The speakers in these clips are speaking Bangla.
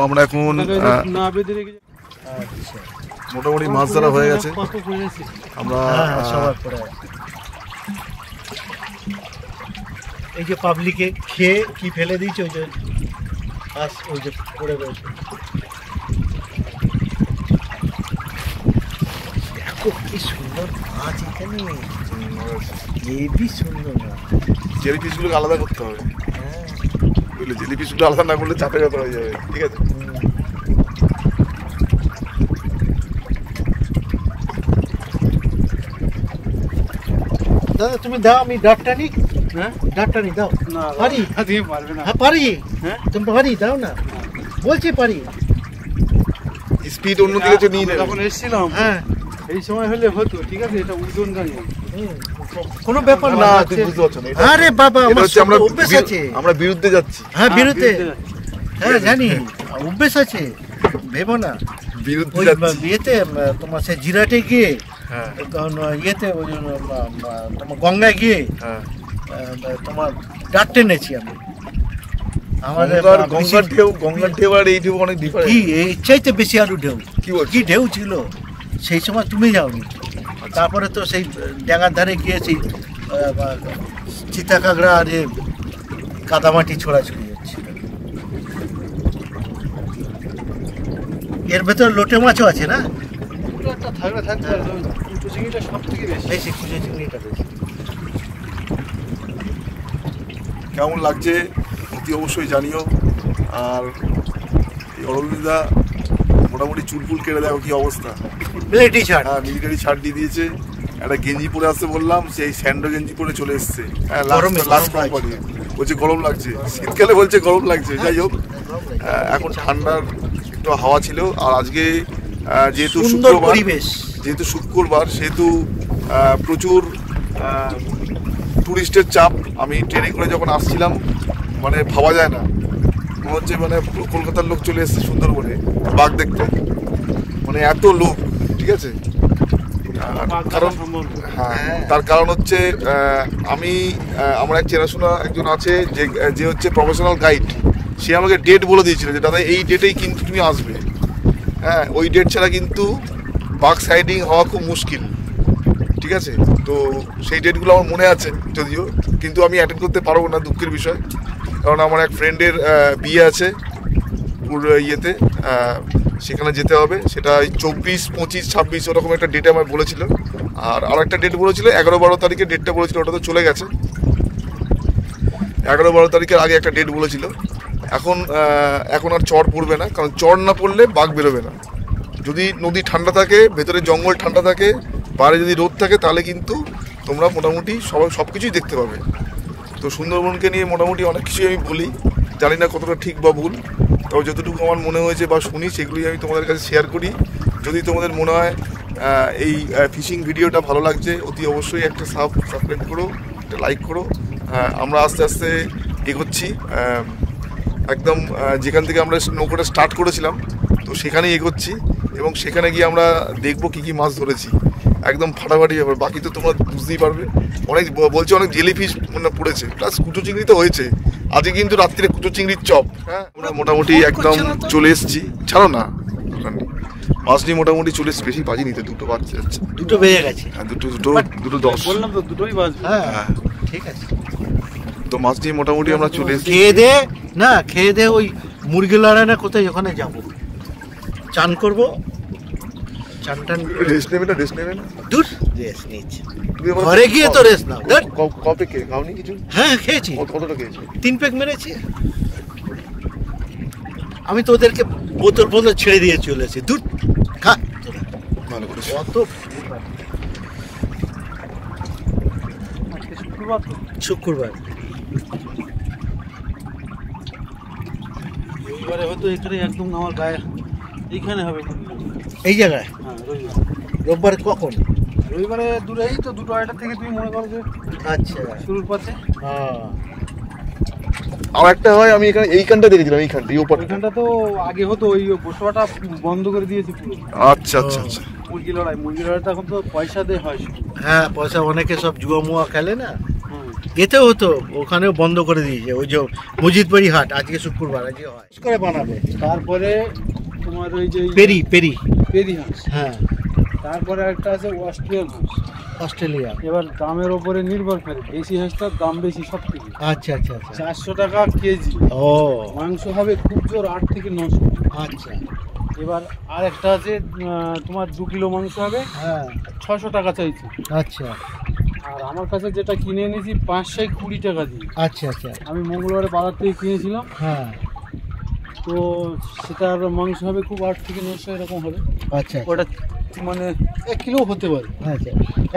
আমরা এখন মোটামুটি মাছ ধরা হয়ে গেছে। আমরা এই যে পাবলিকে খেয়ে কি ফেলে দিয়েছে, ওই যে মাছ ওই যে পড়ে রয়েছে। দেখো কি সুন্দর মাছ এখানে, হেবি সুন্দর মাছ। জেলি পিসগুলোকে আলাদা করতে হবে, বুঝলে? জেলি পিসগুলো আলাদা না করলে চাপে ব্যথা হয়ে যাবে। ঠিক আছে, দাদা তুমি দাও, আমি ডাটটা নি। হ্যাঁ ডাটটা নি দাও। পারি? পারবে না? হ্যাঁ পারি। হ্যাঁ তুমি পারি, দাও না বলছি পারি। স্পিড অন্যদিকে নিয়ে নেবে। যখন এসেছিলাম হ্যাঁ এই সময় হলে হতো, ঠিক আছে? এটা উজন গাড়ি, কোনো ব্যাপার না। তুই বুঝতে পারছো না? আরে বাবা আমার আমরা অভ্যাস আছে, আমরা বিরুদ্ধে যাচ্ছি। হ্যাঁ বিরুদ্ধে, হ্যাঁ জানি অভ্যাস আছে, ভেবো না। বিরুদ্ধে ওই যাচ্ছি। ইয়েতে তোমার সে জিরাটে গিয়ে, ইয়েতে তোমার গঙ্গায় গিয়ে তোমার ডাট টেনেছি আমি। আমাদের গঙ্গার ঢেউ আর এই ঢেউ অনেক ডিফারেন্ট। কি এর চাইতে বেশি আরো ঢেউ। কি ঢেউ ছিল সেই সময়, তুমি যাওনি। তারপরে তো সেই ডাঙার ধারে গিয়ে সেই চিতা কাঁকড়া আর কাদামাটি ছোড়াছুড়ি হচ্ছে। এর ভেতর লোটে মাছও আছে না? কুচো চিংড়িটা সব থেকে বেশি, কুচো চিংড়িটা বেশি। কেমন লাগছে অতি অবশ্যই জানিও। আর এই অরবিন্দা মোটামুটি চুলফুল কেটে দেখো কি অবস্থা। মিলিটারি ছাড়, হ্যাঁ মিলিটারি ছাড় দিয়ে দিয়েছে। একটা গেঞ্জি পরে আসতে বললাম, সেই স্যান্ডো গেঞ্জি পরে চলে এসছে। হ্যাঁ বলছে গরম লাগছে, শীতকালে বলছে গরম লাগছে। যাই হোক, এখন ঠান্ডার একটু হাওয়া ছিল। আর আজকে যেহেতু শুক্রবার সেহেতু প্রচুর টুরিস্টের চাপ। আমি ট্রেনে করে যখন আসছিলাম মানে ভাবা যায় না, মনে হচ্ছে মানে কলকাতার লোক চলে এসছে সুন্দরবনে বাঘ দেখতে, মানে এত লোক। ঠিক আছে, কারণ হ্যাঁ তার কারণ হচ্ছে আমার এক চেনাশোনা একজন আছে যে হচ্ছে প্রফেশনাল গাইড। সে আমাকে ডেট বলে দিয়েছিল যে দাদা এই ডেটেই কিন্তু তুমি আসবে। হ্যাঁ ওই ডেট ছাড়া কিন্তু বাঘ সাইডিং হওয়া খুব মুশকিল। ঠিক আছে, তো সেই ডেটগুলো আমার মনে আছে যদিও, কিন্তু আমি অ্যাটেন্ড করতে পারবো না, দুঃখের বিষয়। কারণ আমার এক ফ্রেন্ডের বিয়ে আছে ইয়েতে, সেখানে যেতে হবে। সেটা 24, 25, 26 ওরকম একটা ডেটে আমার বলেছিল। আর একটা ডেট বলেছিল 11-12 তারিখে, ডেটটা বলেছিল, ওটা তো চলে গেছে। 11-12 তারিখের আগে একটা ডেট বলেছিল। এখন আর চড় পড়বে না, কারণ চড় না পড়লে বাঘ বেরোবে না। যদি নদী ঠান্ডা থাকে, ভেতরে জঙ্গল ঠান্ডা থাকে, বাইরে যদি রোদ থাকে, তাহলে কিন্তু তোমরা মোটামুটি সব কিছুই দেখতে পাবে। তো সুন্দরবনকে নিয়ে মোটামুটি অনেক কিছুই আমি বলি, জানি না কতটা ঠিক বা ভুল, তবে যতটুকু আমার মনে হয়েছে বা শুনি সেগুলোই আমি তোমাদের কাছে শেয়ার করি। যদি তোমাদের মনে হয় এই ফিশিং ভিডিওটা ভালো লাগছে, অতি অবশ্যই একটা সাবস্ক্রাইব করো, একটা লাইক করো। আমরা আস্তে আস্তে এগোচ্ছি, একদম যেখান থেকে আমরা নৌকোটা স্টার্ট করেছিলাম তো সেখানেই এগোচ্ছি, এবং সেখানে গিয়ে আমরা দেখবো কী কী মাছ ধরেছি। একদম ফাটাফাটি ব্যাপার, বাকি তো তোমরা বুঝতেই পারবে। অনেক জেলি ফিশ মানে পড়েছে, প্লাস কুচো চিংড়ি তো হয়েছে। আজকে কিন্তু রাত্রিরে কুচো চিংড়ির চপ। হ্যাঁ আমরা মোটামুটি একদম চলে এসেছি। ছাড়ো না, মাছ নিয়ে মোটামুটি চলে এসেছি। বেশি বাজি নিতে, দুটো বাজছে যাচ্ছে, 2 বেজে গেছে। হ্যাঁ 2:10 বললাম তো, দুটোই বাজবে। হ্যাঁ ঠিক আছে। তো মাছ নিয়ে মোটামুটি আমরা চলে এসেছি। খেয়ে দে ওই মুরগি লড়াই না কোথায়, ওখানে যাবো, চান করবো। রেস্ট নেবে না? দূর রেস্ট নিচ্ছি, ঘরে গিয়ে তো রেস্ট নাও। কবে খাওনি কিছু? হ্যাঁ খেয়েছি। কতটা খেয়েছি? 3 প্যাক মেরেছি। আমি তো ওদেরকে বোতল ছেড়ে দিয়ে চলেছি। দূর খা ভালো করে। কত শুক্রবার রবিবারে হয়তো এখানে একদম আমার গায়ে এইখানে হবে, এই জায়গায়। হ্যাঁ রবিবার। রোববার কখন? রবিবারে দূরেই তো 2-2:30 থেকে তুমি মনে করো যে আচ্ছা শুরুর পথে। আর একটা হয়, আমি এখানে এইখানটা দেখেছিলাম, এইখানটা তো আগে হতো, ওই বসবাটা বন্ধ করে দিয়েছে পুরো। আচ্ছা। মুরগি লড়াইটা এখন তো পয়সা দিয়ে হয়। হ্যাঁ পয়সা, অনেকে সব জুয়া মুয়া খেলে না, এতেও হতো, ওখানেও বন্ধ করে দিয়েছে। ওই যে মজিদবাড়ি হাট, আজকে শুক্রবার, আজকে হয় করে বানাবে। তারপরে তোমার ওই যে পেরি পেরি পেরি হাঁস, হ্যাঁ, তারপরে একটা আছে অস্ট্রেলিয়ান হাঁস। অস্ট্রেলিয়া। এবার দামের ওপরে নির্ভর করে, দেশি হাঁসটার দাম বেশি সব থেকে। আচ্ছা আচ্ছা আচ্ছা। 400 টাকা কেজি। ও মাংস হবে খুব জোর 8 থেকে 900। আচ্ছা, এবার আর একটা আছে তোমার 2 কিলো মাংস হবে, হ্যাঁ 600 টাকা চাইছে। আচ্ছা আর আমার কাছে যেটা কিনে এনেছি 520 টাকা দিয়ে। আচ্ছা আচ্ছা, আমি মঙ্গলবারে বাজার থেকে কিনেছিলাম, হ্যাঁ তো সেটার মাংস হবে খুব 8 থেকে 900 এরকম হবে। আচ্ছা ওটা মানে 1 কিলো হতে পারে। আচ্ছা।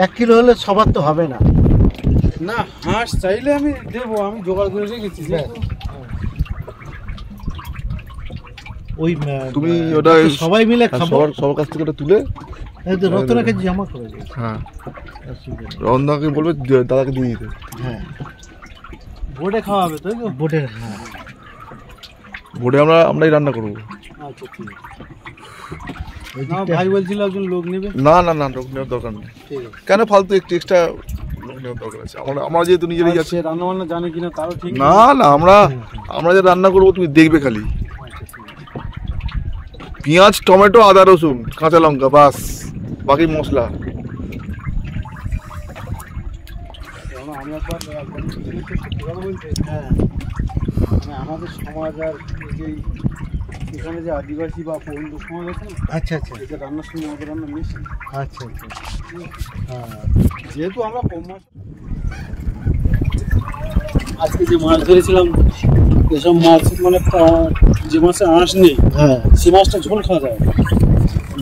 1 কিলো হলে সবার তো হবে না। না, হাঁস চাইলে আমি দেবো, আমি জোগাড় করে রেখেছি। ওই তুমি ওটা সবাই মিলে খাবো, সবার কাছ থেকে ওটা তুলে রতনাকে জমা করে দিই। হ্যাঁ, রন্ধনাকে বলবে দাদাকে দিয়ে দিতে। হ্যাঁ, বোটে খাওয়াবে তাই তো? বোটের, হ্যাঁ ভোটে আমরাই রান্না করবো। আচ্ছা ঠিক আছে। না ভাই বলছিল একজন লোক নেবে। না না না, লোক নেওয়ার দরকার নেই। ঠিক আছে, কেন ফালতু একটু এক্সট্রা লোক নেওয়ার দরকার আছে? আমরা যেহেতু নিজেরাই যাচ্ছি। সে রান্না বান্না জানে কিনা তারও ঠিক নেই। না না, আমরা যে রান্না করবো তুমি দেখবে খালি। আচ্ছা, ঠিক আছে। পেঁয়াজ, টমেটো, আদা, রসুন, কাঁচা লঙ্কা, বাস, বাকি মশলা। কারণ আমি একবার বলতে, হ্যাঁ মানে আমাদের সমাজ আর এই যে এখানে যে আদিবাসী বা পৌন্ড সমাজ আছে না, আচ্ছা আচ্ছা এই যে রান্নার সময় আমাদের রান্না মিশে। আচ্ছা আচ্ছা, হ্যাঁ যেহেতু আমরা কম মাছ, আজকে যে মাছ ধরেছিলাম, এসব মাছ মানে যে মাছে আঁশ নেই, হ্যাঁ, সে মাছটা ঝোল খাওয়া যায়।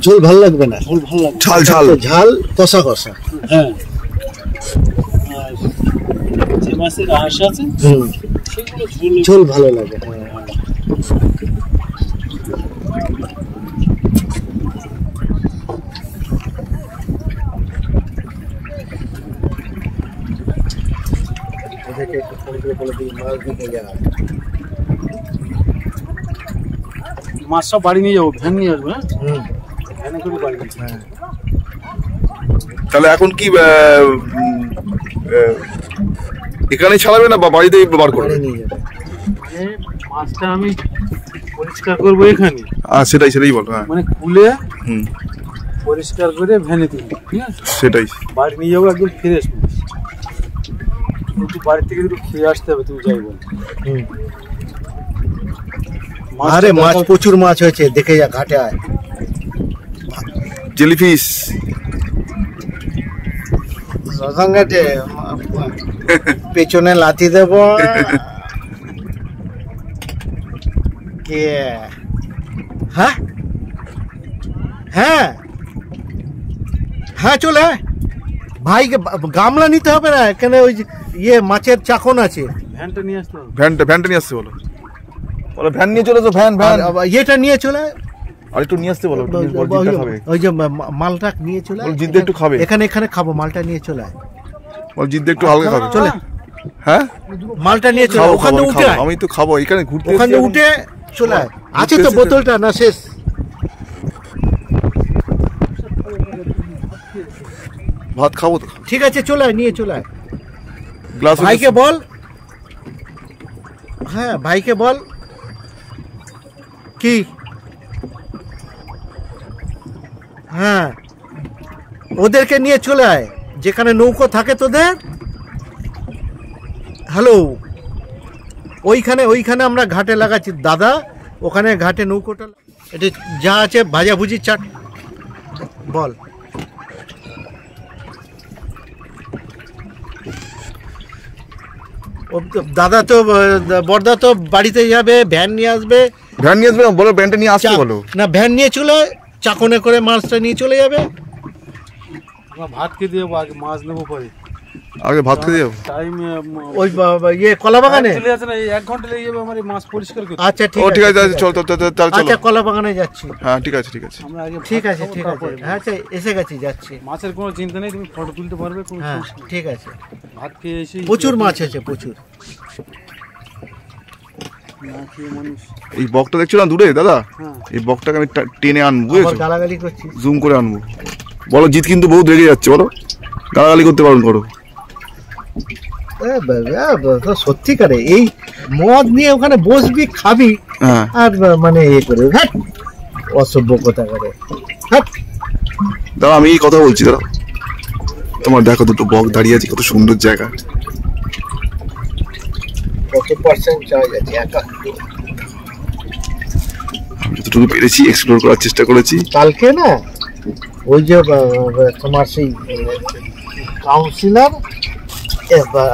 ঝোল ভালো লাগবে না, ঝোল ভালো লাগে। ঝাল ঝাল ঝাল কষা কষা। হ্যাঁ, আর যে মাছের আঁশ আছে সেগুলো ঝোল ঝোল ভালো লাগে। ওদেরকে একটু ফোন করে বলে দিই মাছ দিতে যাওয়া। মাছ সব বাড়ি নিয়ে যাবো, ভ্যান নিয়ে আসবো। হ্যাঁ, হুম, ভ্যানে করে বাড়ি নিয়ে যাবো। হ্যাঁ তাহলে এখন কি এখানে ছাড়াবে না বা বাড়িতে বার করবে? বাড়ি নিয়ে যাবে। মানে মাছটা আমি পরিষ্কার করবো এখানে, সেটাই বল। হ্যাঁ, মানে খুলে হুম, পরিষ্কার করে ভ্যানে তুলবো, ঠিক আছে? সেটাই। বাড়ি নিয়ে যাবো একদম ফ্রেশ মাছ। কিন্তু বাড়ি থেকে একটু খেয়ে আসতে হবে, তুমি যাই বল। হুম। আরে মাছ প্রচুর মাছ হয়েছে, দেখে যা, ঘাটে আয়। জেলিফিশ রতনঘাটে পেছনে লাথি দেব। কে? হ্যাঁ হ্যাঁ হ্যাঁ, চলে আয়। ভাইকে গামলা নিতে হবে না, এখানে ওই ইয়ে মাছের চাকন আছে। ভ্যানটা নিয়ে আসতে হবে। ভ্যানটা নিয়ে আসতে বলো। ভ্যান নিয়ে চলে তো, ভ্যান আর ইয়েটা নিয়ে চলে আয়। আর একটু নিয়ে আসতে বলো। ওই যে মালটা নিয়ে চলে আয়। জিদ্দা একটু খাবে। এখানে খাবো, মালটা নিয়ে চলে আয়। জিদ্দা একটু হালকা খাবে। চলে, হ্যাঁ মালটা নিয়ে চলে, ওখানে উঠে আয়। আমি তো খাবো, এখানে ঘুরতে ওখানে উঠে চলে আয়। আছে তো বোতলটা, না শেষ? ভাত খাবো তো। ঠিক আছে, চলে আয়, নিয়ে চলে আয়। গ্লাস ভাইকে বল, হ্যাঁ ভাইকে বল। কি? হ্যাঁ, ওদেরকে নিয়ে চলে আয়, যেখানে নৌকো থাকে তোদের। হ্যালো, ওইখানে আমরা ঘাটে লাগাচ্ছি দাদা, ওখানে ঘাটে নৌকোটা। এটা যা আছে ভাজাভুজি চাট বল। দাদা তো বড়দা তো বাড়িতে যাবে, ভ্যান নিয়ে আসবে। না, বলো ভ্যানটা নিয়ে আসতে বলো। না, ভ্যান নিয়ে চলে, চাকনে করে মাছটা নিয়ে চলে যাবে। আমরা ভাত খেতে যাবো, আগে মাছ নেবো পরে। আগে ভাত খেতে যাবো। টাইম ওই ইয়ে কলা বাগানে চলে যাচ্ছে না, এই 1 ঘন্টা লেগে যাবে আমার এই মাছ পরিষ্কার করতে। আচ্ছা ঠিক ও আছে, ঠিক আছে, চল আচ্ছা কলা বাগানে যাচ্ছি। হ্যাঁ ঠিক আছে। আমরা আগে ঠিক ভাত আছে খাবো, ঠিক আছে, তারপরে হ্যাঁ আচ্ছা এসে গেছি, যাচ্ছি। মাছের কোনো চিন্তা নেই, তুমি ফটো তুলতে পারবে, কোনো হ্যাঁ সমস্যা নেই। ঠিক আছে। ভাত খেয়ে এসে প্রচুর মাছ আছে, প্রচুর। না খেয়ে মানুষ। এই বকটা দেখছো না দূরে দাদা, হ্যাঁ, এই বকটাকে আমি টেনে আনবো, আবার বুঝেছো? গালাগালি করছিস। জুম করে আনবো। বলো জিৎ কিন্তু বহুত রেগে যাচ্ছে, বলো গালাগালি করতে পারুন করো। সত্যিকারে এই মদ নিয়ে ওখানে বসবি খাবি হ্যাঁ আর মানে এ করে হ্যাঁ অসভ্য কথা করে হ্যাঁ। দাঁড়া আমি এই কথা বলছি, দাঁড়া তোমার দেখো দুটো বক দাঁড়িয়ে আছে, কত সুন্দর জায়গা। কত পার্সেন্ট চার্জ আছে একা? আমি যতটুকু পেরেছি এক্সপ্লোর করার চেষ্টা করেছি। কালকে না ওই যে তোমার সেই কাউন্সিলর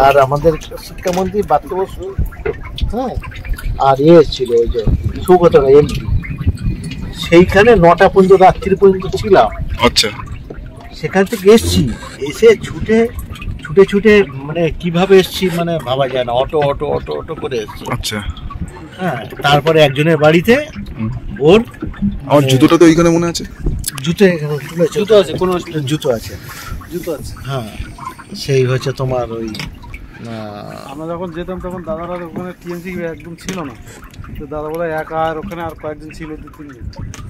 আর আমাদের শিক্ষামন্ত্রী বাত্য বসু, হ্যাঁ, আর ছিল ওই যে সৌগত এমপি, সেইখানে 9টা পর্যন্ত রাত্রি পর্যন্ত ছিলাম। আচ্ছা সেখান থেকে এসছি, এসে ছুটে ছুটে ছুটে মানে কিভাবে এসছি মানে ভাবা যায় না, অটো অটো অটো অটো করে এসছি। আচ্ছা হ্যাঁ, তারপরে একজনের বাড়িতে ওর আমার জুতোটা তো ওইখানে মনে আছে, জুতো এখানে জুতো আছে, কোনো জুতো আছে, জুতো আছে। হ্যাঁ সেই হচ্ছে তোমার ওই আমরা যখন যেতাম তখন দাদারা ওখানে টিএমসি একদম ছিল না, তো দাদা বলে একা আর ওখানে আর কয়েকজন ছিল, 2-3 জন।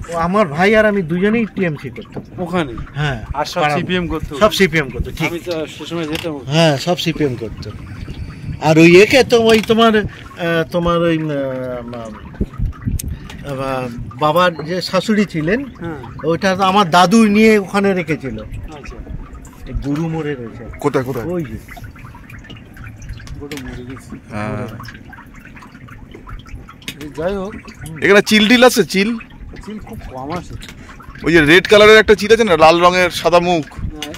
ও আমার ভাই আর আমি দুজনেই টিএমসি করতাম ওখানে হ্যাঁ, আর সব সিপিএম করতো, সব সিপিএম করতো, ঠিক আমি তো সে সময় যেতাম। হ্যাঁ সব সিপিএম করতো। আর ওই একে তো ওই তোমার তোমার ওই বাবার যে শাশুড়ি ছিলেন, হ্যাঁ ওইটা তো আমার দাদু নিয়ে ওখানে রেখেছিল, আচ্ছা, গরু মরে রয়েছে কোথায় কোথায়? ওই যে গোটা মরে গেছি। হ্যাঁ যাই হোক, এখানে চিল টিল আছে, চিল চিল খুব কম আসে, ওই যে রেড কালারের একটা চিল আছে না, লাল রঙের সাদা মুখ,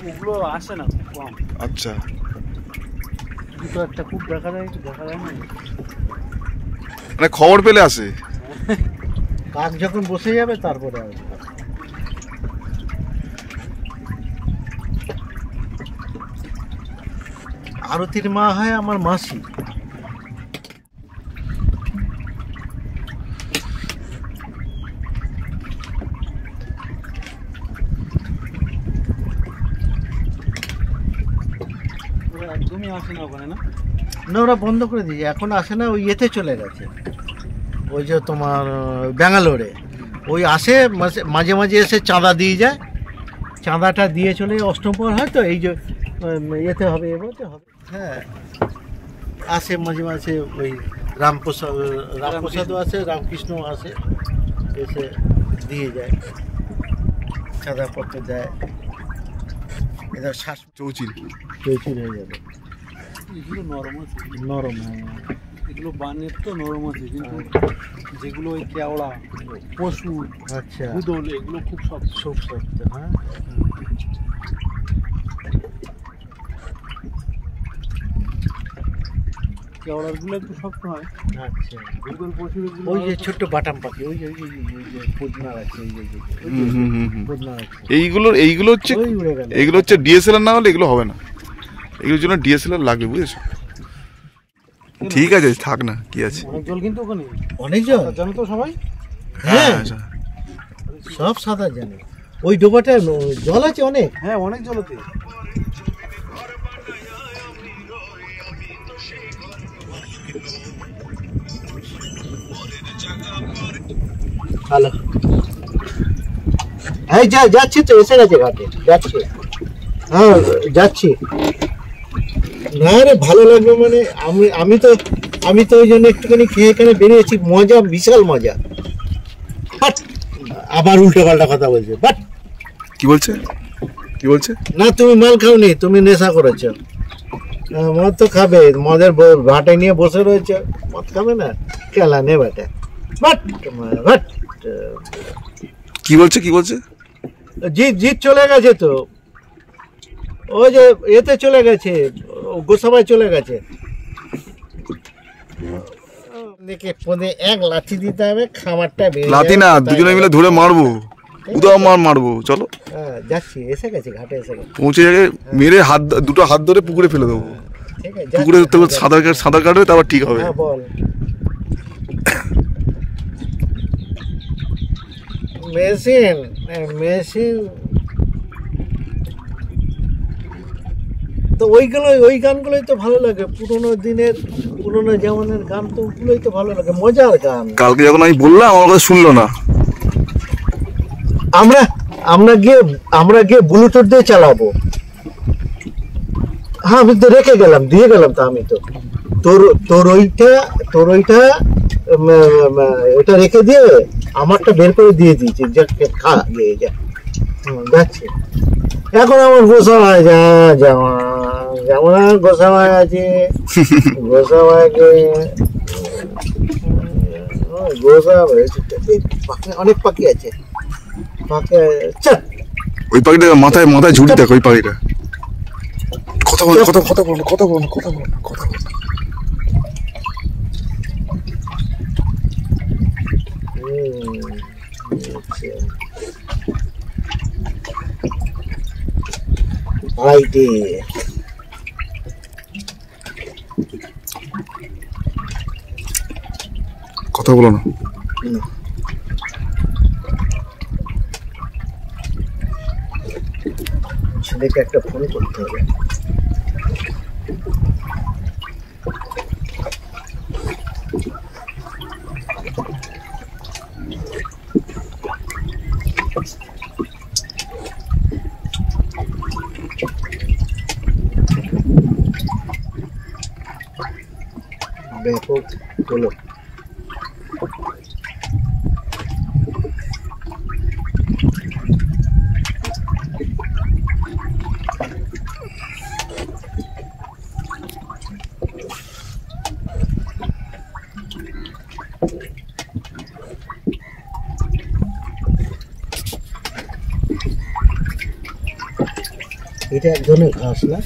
ওগুলো আসে না, খুব কম। আচ্ছা দুটো একটা খুব দেখা যায় না, মানে খবর পেলে আসে। কাক যখন বসে যাবে তারপরে আসবে। আরতির মা হয় আমার মাসি। একদমই আসে না ওখানে, না না ওরা বন্ধ করে দিয়েছে, এখন আসে না, ওই ইয়েতে চলে গেছে, ওই যে তোমার ব্যাঙ্গালোরে ওই আসে মাঝে মাঝে এসে চাঁদা দিয়ে যায়, চাঁদাটা দিয়ে চলে অষ্টমপ্রহর হয় তো এই যে ইয়েতে হবে এবারে হবে, হ্যাঁ আসে মাঝে মাঝে ওই রামপ্রসাদও আসে, রামকৃষ্ণ আসে, এসে দিয়ে যায় চাঁদাপত্র দেয়, এদের শ্বাস চৌচিল চৌচির হয়ে যাবে। এগুলো নরম আছে, নরম হয় এগুলো বানের তো নরম আছে, কিন্তু যেগুলো ওই কেওড়া, পশু, আচ্ছা গুদল, এগুলো খুব শক্ত। খুব শক্ত, হ্যাঁ কেওড়াগুলো একটু শক্ত হয়, আচ্ছা গুদল, পশু, ওই যে ছোট্ট বাটাম পাখি, ওই যে পুদনার আছে, ওই যে পুদনার আছে, এইগুলো হচ্ছে, ওই উড়ে গেল। এইগুলো হচ্ছে ডিএসএলআর না হলে এগুলো হবে না, এগুলোর জন্য ডিএসএলআর লাগবে, বুঝেছো? ঠিক আছে থাক না, কি আছে, অনেক জল কিন্তু ওখানে, অনেক জল জানো তো সবাই। হ্যাঁ সব সাঁতার জানে, ওই ডোবাটা জল আছে অনেক, হ্যাঁ অনেক জল ওতে। ভালো, হ্যাঁ যাচ্ছি তো, এসে গেছে ঘাটে, যাচ্ছি, হ্যাঁ যাচ্ছি। না রে ভালো লাগবে মানে আমি তো ওই জন্য একটুখানি খেয়ে এখানে বেরিয়েছি, মজা বিশাল মজা। বাট আবার উল্টো পাল্টা কথা বলছে, বাট কি বলছে কি বলছে? না তুমি মাল খাওনি, তুমি নেশা করেছো, মদ তো খাবে, মদের ঘাটে নিয়ে বসে রয়েছে, মদ খাবে না, খেলা নে বেটা, বাট বাট কি বলছে কি বলছে? জিৎ চলে গেছে তো, ওই যে এতে চলে গেছে, গোসাবাই চলে গেছে, দেখে পদে এক লাঠি দিতে হবে, খাবারটা লাঠি না, দুজনে মিলে ধরে মারবো, উদাও মারবো, চলো। হ্যাঁ যাচ্ছি, এসে গেছে ঘাটে, এসে গেছে, পৌঁছে যাবে, মেরে দুটো হাত ধরে পুকুরে ফেলে দেবো, ঠিক আছে পুকুরে সাঁতার কাটবে, তারপর ঠিক হবে। হ্যাঁ বল। মেশিন তো ওই গানগুলোই তো ভালো লাগে, পুরোনো জামানের গান তো ওগুলোই তো ভালো লাগে, মজার গান। কালকে যখন আমি বললাম আমার কথা শুনলো না, আমরা গিয়ে ব্লুটুথ দিয়ে চালাবো, হ্যাঁ আমি তো রেখে গেলাম, দিয়ে গেলাম তো আমি তো। তোর ওইটা ওটা রেখে দিয়ে আমারটা বের করে দিয়ে দিয়েছি, যে খা দিয়ে যা। যাচ্ছে এখন আমার গোসামায় যেমন গোসামায় আছে, গোসামায়কে অনেক পাখি আছে, পাখি ওই পাখিটা মাথায় মাথায় ঝুড়ি দেখ, ওই পাখিটা কথা বল কথা কথা বল কথা বল কথা বল কথা বল। কথা বলো না। ছেলেকে একটা ফোন করতে হবে। ব্যাপক হলো। এটা এক ধরনের ঘাস না,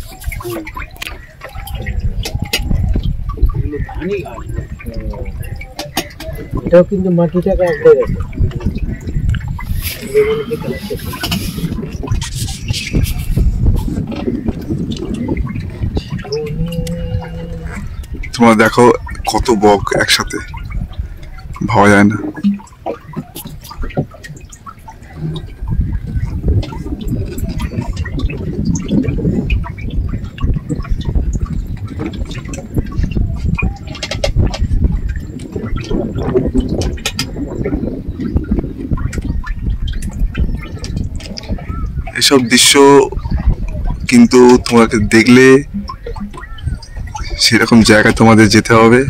এটাও কিন্তু মাটিটাকে আঁকড়ে গেছে। তোমরা দেখো কত বক একসাথে, ভাবা যায় না। এসব দৃশ্য কিন্তু তোমাকে দেখলে সেরকম জায়গায় তোমাদের যেতে হবে।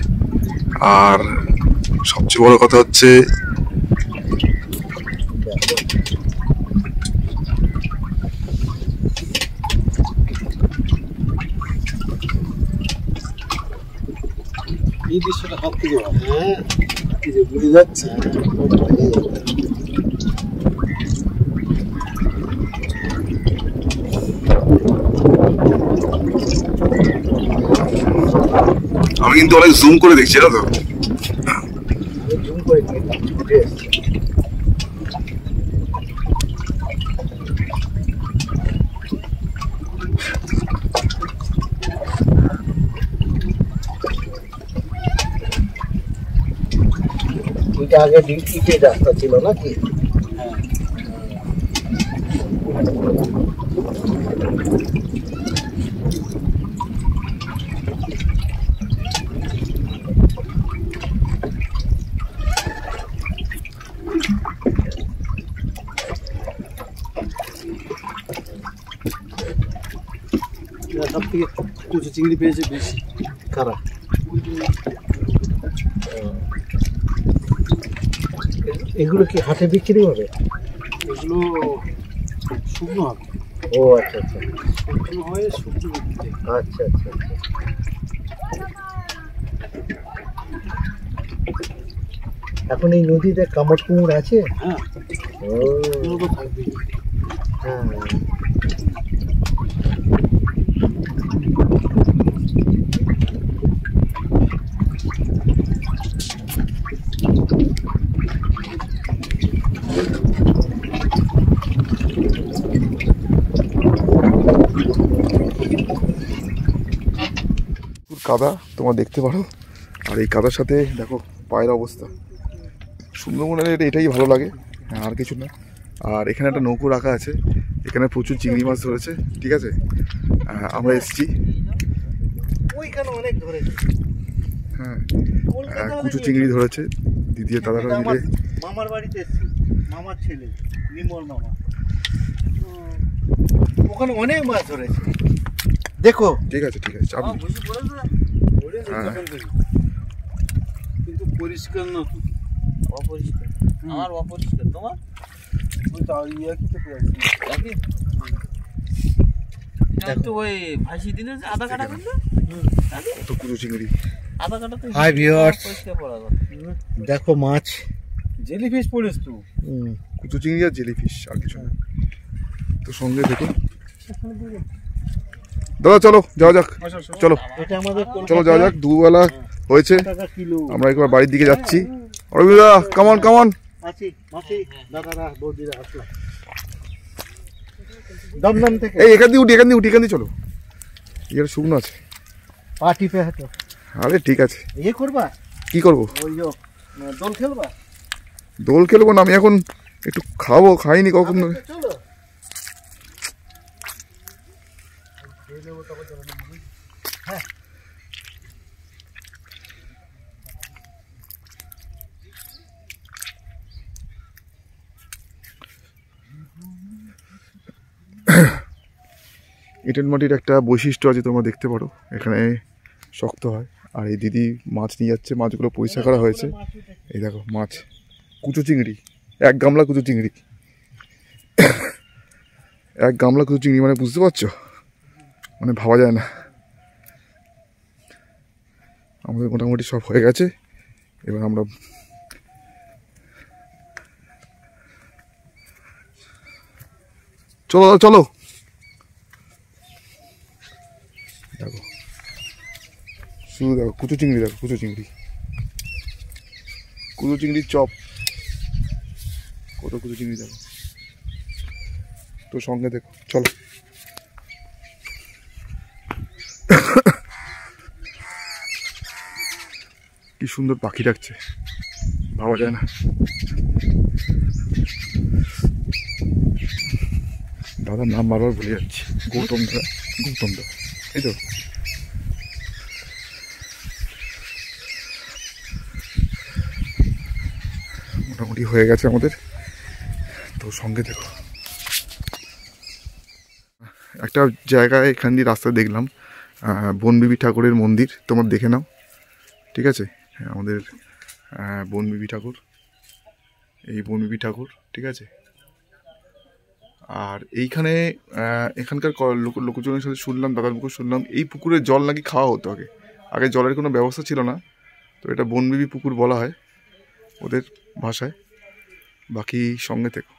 আর সবচেয়ে বড় কথা হচ্ছে এই দৃশ্যটা সব থেকে ভালো। হ্যাঁ, এই যে বুঝে যাচ্ছে। আমি কিন্তু অনেক জুম করে দেখছি, না তো জুম করে এটা আগে ইটের রাস্তা ছিল নাকি? সব থেকে কুচু চিংড়ি পেয়েছে বেশি। কারা? এগুলো কি হাটে বিক্রি হবে? এগুলো শুকনো হবে। ও আচ্ছা আচ্ছা, শুকনো হয়ে শুকনো বিক্রি। আচ্ছা আচ্ছা আচ্ছা। এখন এই নদীতে কামড় কুমড় আছে? হ্যাঁ, ও এগুলো তো থাকবে। হ্যাঁ, কাদা তোমরা দেখতে পারো। আর এই কাদার সাথে দেখো পায়ের অবস্থা। সুন্দরবনের এটাই ভালো লাগে, আর কিছু না। আর এখানে একটা নৌকো রাখা আছে, এখানে প্রচুর চিংড়ি মাছ ধরেছে। ঠিক আছে, আমরা এসছি। ওইখানে অনেক ধরেছে। হ্যাঁ, প্রচুর চিংড়ি ধরেছে দিদি দাদারা মিলে। মামার বাড়িতে এসছি, মামার ছেলে নির্মল মামা, ওখানে অনেক মাছ ধরেছে। দেখো ঠিক আছে চাপ নেই। হ্যাঁ। কিন্তু পরিষ্কার না তো। অপরিষ্কার আমার অপরিষ্কার তোমার ওই তো একই তো পেয়ে আছে। একই তো ওই ভাসি দিনে যে আধা কাটা কিন্তু কত কুচো চিংড়ি। আধা কাটা তো Hi viewers. পরিষ্কার পড়া কথা দেখো মাছ। জেলিফিশ পড়েছ তো। কুচো চিংড়ি আর জেলিফিশ আর কিছু না। তো সঙ্গে দেখো দাদা, চলো যাওয়া যাক, চলো এটা আমাদের চলো যাওয়া যাক। দুবেলা হয়েছে, টাকা কিলো আমরা একবার বাড়ির দিকে যাচ্ছি। Aravinda come on come on. আছি মাছি দাদারা বৌদিরা আসলো দমদম থেকে। এই এখান দিয়ে উঠি, এখান দিয়ে চলো। এটা শুকনো আছে। পার্টি পে হাঁটো। আরে ঠিক আছে, ইয়ে করবা কি করবো? ওই দোল খেলবা? দোল খেলবো না, আমি এখন একটু খাবো, খাইনি কখন। চলো এঁটেল মাটির একটা বৈশিষ্ট্য আছে, তোমরা দেখতে পারো, এখানে শক্ত হয়। আর এই দিদি মাছ নিয়ে যাচ্ছে, মাছগুলো পরিষ্কার করা হয়েছে। এই দেখো মাছ, কুচো চিংড়ি, 1 গামলা কুচো চিংড়ি। 1 গামলা কুচো চিংড়ি মানে বুঝতে পারছো, মানে ভাবা যায় না। আমাদের মোটামুটি সব হয়ে গেছে, এবার আমরা চলো চলো। দেখো শুধু দেখো কুচো চিংড়ি, দেখো কুচো চিংড়ির চপ, কত কুচো চিংড়ি দেখো। তো সঙ্গে দেখো, চলো। কি সুন্দর পাখি ডাকছে, ভাবা যায় না। দাদার নাম বারবার ভুলে যাচ্ছি, গৌতম দা, এই তো। মোটামুটি হয়ে গেছে আমাদের, তো সঙ্গে দেখো। একটা জায়গায় এখান দিয়ে রাস্তা দেখলাম, বনবিবি ঠাকুরের মন্দির, তোমরা দেখে নাও, ঠিক আছে? আমাদের বনবিবি ঠাকুর, এই বনবিবি ঠাকুর, ঠিক আছে? আর এইখানে এখানকার লোকজনের সাথে শুনলাম, দাদার মুখে শুনলাম, এই পুকুরের জল নাকি খাওয়া হতো আগে জলের কোনো ব্যবস্থা ছিল না, তো এটা বনবিবি পুকুর বলা হয় ওদের ভাষায়। বাকি সঙ্গে থেকো।